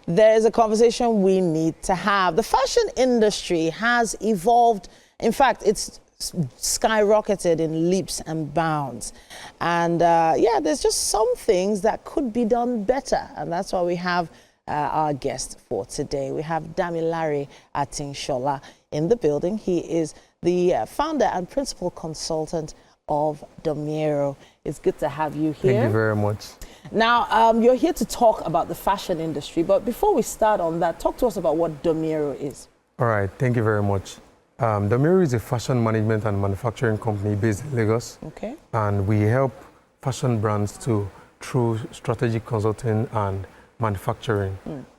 there is a conversation we need to have. The fashion industry has evolved. In fact, it's skyrocketed in leaps and bounds. And yeah, there's just some things that could be done better. And that's why we have our guest for today. We have Damilare Atinsola in the building. He is the founder and principal consultant of Mieru. It's good to have you here. Thank you very much. Now, you're here to talk about the fashion industry, but before we start on that, talk to us about what Mieru is. All right, thank you very much. Mieru is a fashion management and manufacturing company based in Lagos. Okay. And we help fashion brands through strategic consulting and manufacturing.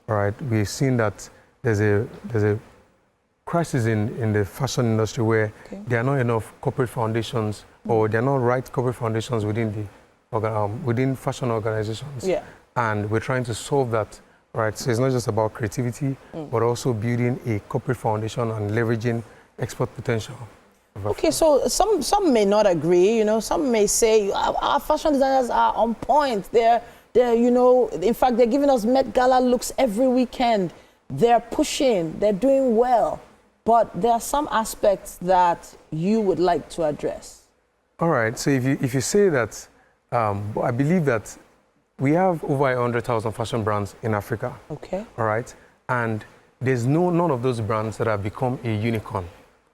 All right, we've seen that there's a crisis in the fashion industry where there are not enough corporate foundations or there are not right corporate foundations within fashion organizations. Yeah. And we're trying to solve that. Right, so it's not just about creativity, but also building a corporate foundation and leveraging export potential. Okay, so some may not agree. You know, some may say our fashion designers are on point. They're you know, in fact, they're giving us Met Gala looks every weekend. They're pushing. They're doing well. But there are some aspects that you would like to address. All right. So if you say that, I believe that we have over 100,000 fashion brands in Africa. Okay. All right. And there's none of those brands that have become a unicorn.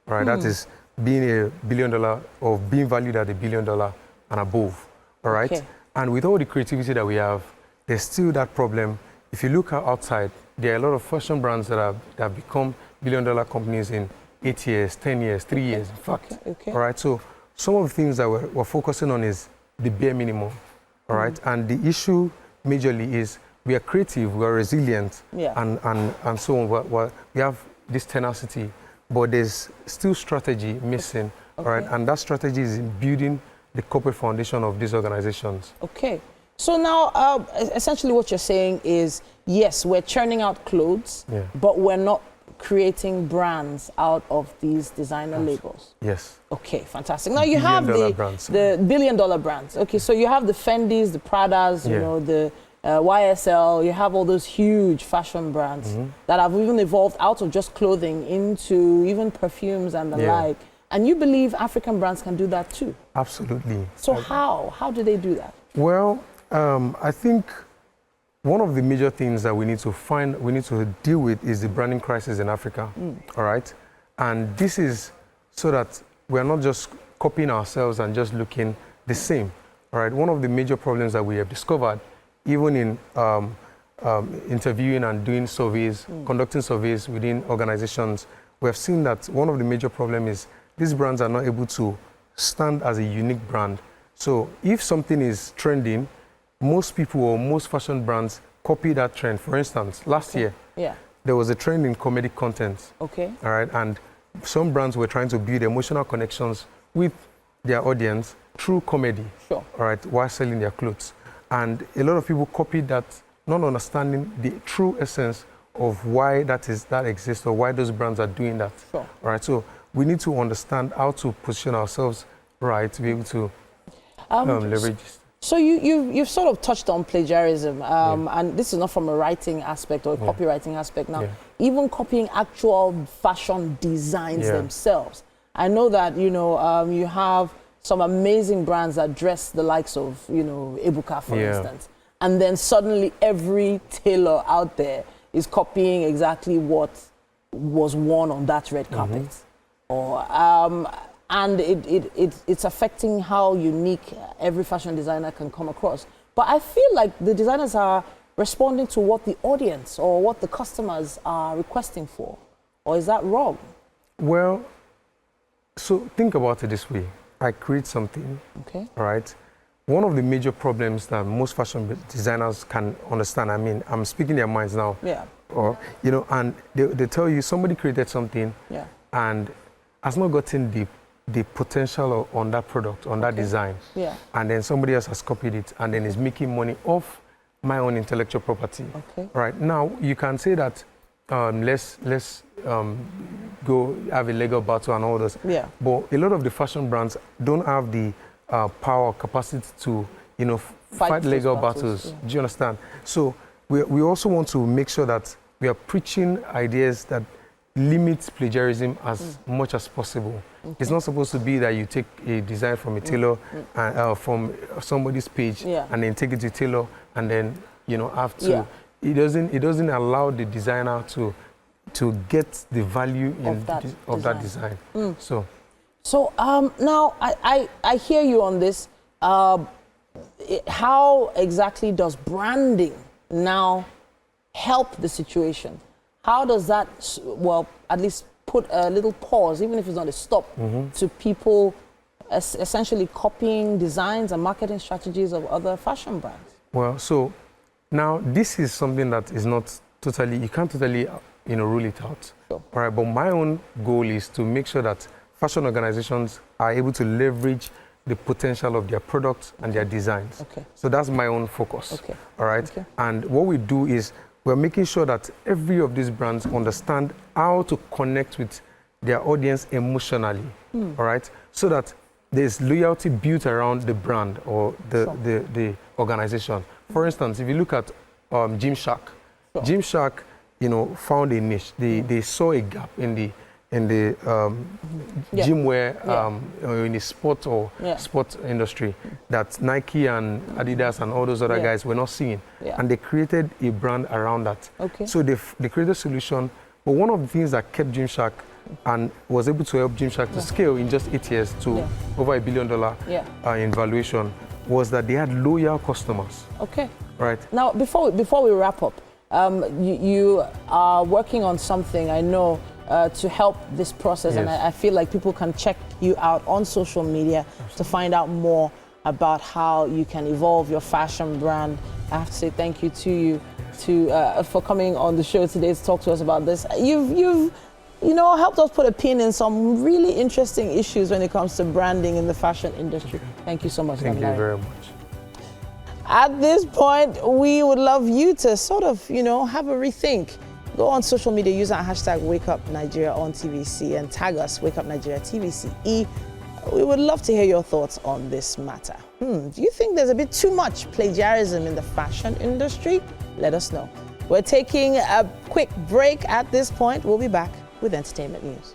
All right. That is being $1 billion or being valued at $1 billion and above. All right. Okay. And with all the creativity that we have, there's still that problem. If you look outside, there are a lot of fashion brands that have become $1 billion companies in 8 years, 10 years, 3 years, in fact. Okay. All right. So some of the things that we're focusing on is the bare minimum. All right. And the issue majorly is we are creative, we are resilient, and so on. We have this tenacity, but there's still strategy missing. Okay. All right. And that strategy is in building the corporate foundation of these organizations. Okay. So now, essentially what you're saying is, yes, we're churning out clothes, but we're not creating brands out of these designer labels. Yes. Okay, fantastic. Now you have the $1 billion brands. Okay, so you have the Fendis, the Pradas, you know, the YSL, you have all those huge fashion brands that have even evolved out of just clothing into even perfumes and the like. And you believe African brands can do that too? Absolutely. So how do they do that? Well, I think one of the major things that we need to deal with is the branding crisis in Africa. All right. And this is so that we're not just copying ourselves and just looking the same. All right. One of the major problems that we have discovered, even in interviewing and doing surveys, conducting surveys within organizations, we have seen that one of the major problems is these brands are not able to stand as a unique brand. So if something is trending, most people or most fashion brands copy that trend. For instance, last year, there was a trend in comedic content. Okay. All right. And some brands were trying to build emotional connections with their audience through comedy. Sure. All right. While selling their clothes. And a lot of people copied that, not understanding the true essence of why that exists or why those brands are doing that. Sure. All right. So we need to understand how to position ourselves right to be able to leverage this. So you've sort of touched on plagiarism, and this is not from a writing aspect or a copywriting aspect. Now, even copying actual fashion designs themselves. I know that, you know, you have some amazing brands that dress the likes of, you know, Ebuka, for instance. And then suddenly every tailor out there is copying exactly what was worn on that red carpet. Or and it's affecting how unique every fashion designer can come across. But I feel like the designers are responding to what the audience or what the customers are requesting for. Or is that wrong? Well, so think about it this way. I create something, all right? One of the major problems that most fashion designers can understand, I mean, I'm speaking their minds now. Or, you know, and they tell you somebody created something and has not gotten the potential on that product, on that design. And then somebody else has copied it and then is making money off my own intellectual property. Right now, you can say that let's go have a legal battle and all this. But a lot of the fashion brands don't have the power, capacity to, you know, fight legal battles. Do you understand? So we also want to make sure that we are preaching ideas that limit plagiarism as much as possible. Okay. It's not supposed to be that you take a design from a tailor and, from somebody's page and then take it to tailor and then have to. It doesn't allow the designer to get the value of that design. So now I hear you on this. How exactly does branding now help the situation? How does that, well, at least put a little pause, even if it's not a stop, to people essentially copying designs and marketing strategies of other fashion brands? Well, so now this is something that is not totally, you can't totally, rule it out. Sure. All right, but my own goal is to make sure that fashion organizations are able to leverage the potential of their products and their designs. Okay. So that's my own focus. Okay. All right. Okay. And what we do is we're making sure that every of these brands understand how to connect with their audience emotionally. All right. So that there's loyalty built around the brand or the organization. For instance, if you look at Gymshark, Gymshark, found a niche. They saw a gap in the gym wear, in the sport or sport industry that Nike and Adidas and all those other guys were not seeing. And they created a brand around that. Okay. So they created a solution. But one of the things that kept Gymshark and was able to help Gymshark to scale in just 8 years to over $1 billion in valuation was that they had loyal customers. Okay. Right. Now, before we wrap up, you are working on something, I know, to help this process, and I feel like people can check you out on social media to find out more about how you can evolve your fashion brand. I have to say thank you to you for coming on the show today to talk to us about this. You've helped us put a pin in some really interesting issues when it comes to branding in the fashion industry. Thank you so much. Thank you very much. At this point, we would love you to sort of, have a rethink. Go on social media, use our hashtag WakeUpNigeria on TVC and tag us, WakeUpNigeria TVCE. We would love to hear your thoughts on this matter. Do you think there's a bit too much plagiarism in the fashion industry? Let us know. We're taking a quick break at this point. We'll be back with entertainment news.